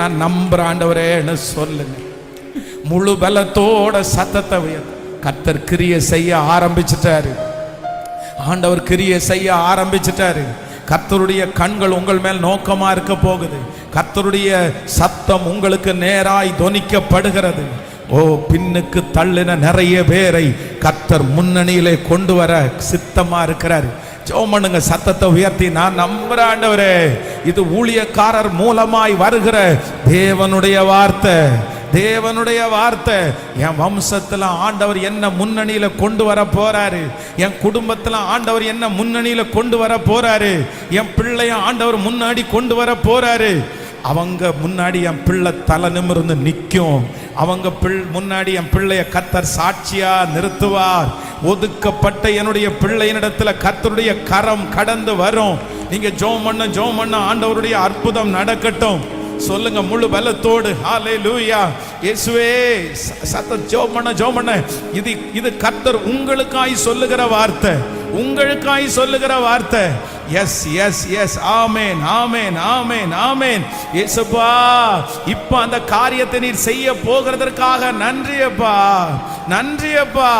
நான் நம்புற ஆண்டவரேன்னு சொல்லுங்க. முழு பலத்தோட சத்தத்தை உயர்த்து. கர்த்தர் கிரியை செய்ய ஆரம்பிச்சிட்டாரு. ஆண்டவர் கிரியை செய்ய ஆரம்பிச்சிட்டாரு. கர்த்தருடைய கண்கள் உங்கள் மேல் நோக்கமா இருக்க போகுது. கர்த்தருடைய சத்தம் உங்களுக்கு நேராய் தொனிக்கப்படுகிறது. ஓ, பின்னுக்கு தள்ளின நிறைய பேரை கர்த்தர் முன்னணியிலே கொண்டு வர சித்தமா இருக்கிறார். ஜெபம் பண்ணுங்க, சத்தத்தை உயர்த்தி. நான் நம்புற ஆண்டவரே, இது ஊழியக்காரர் மூலமாய் வருகிற தேவனுடைய வார்த்தை, தேவனுடைய வார்த்தை. என் வம்சத்துல ஆண்டவர் என்ன முன்னணியில கொண்டு வர போறாரு, என் குடும்பத்துல ஆண்டவர் என்ன முன்னணியில கொண்டு வர போறாரு, என் பிள்ளைய ஆண்டவர் முன்னாடி கொண்டு வர போறாரு. அவங்க முன்னாடி என் பிள்ளை தலை நிமிர்ந்து நிற்கும். அவங்க முன்னாடி என் பிள்ளைய கர்த்தர் சாட்சியா நிறுத்துவார். ஒதுக்கப்பட்ட என்னுடைய பிள்ளையினிடத்துல கர்த்தருடைய கரம் கடந்து வரும். நீங்க ஜெபம் பண்ண ஆண்டவருடைய அற்புதம் நடக்கட்டும். சொல்லுங்க முழு பலத்தோடு. ஹல்லேலூயா. இயேசுவே, சத்தம் ஜெபம் பண்ண. இது கர்த்தர் உங்களுக்காய் சொல்லுகிற வார்த்தை, உங்களுக்காய் சொல்லுகிற வார்த்தை. Yes yes yes. Amen amen amen amen. இயேசுப்பா, இப்ப அந்த காரியத்தை நீர் செய்ய போகிறதற்காக நன்றியப்பா, நன்றியப்பா.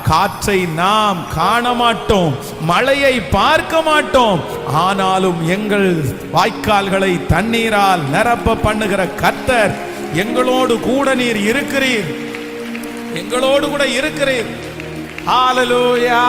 காற்றை நாம் காண மாட்டோம், மழையை பார்க்க மாட்டோம், ஆனாலும் எங்கள் வாய்க்கால்களை தண்ணீரால் நிரப்ப பண்ணுகிற கர்த்தர் எங்களோடு கூட நீர் இருக்கிறீர், எங்களோடு கூட இருக்கிறீர். ஹல்லேலூயா.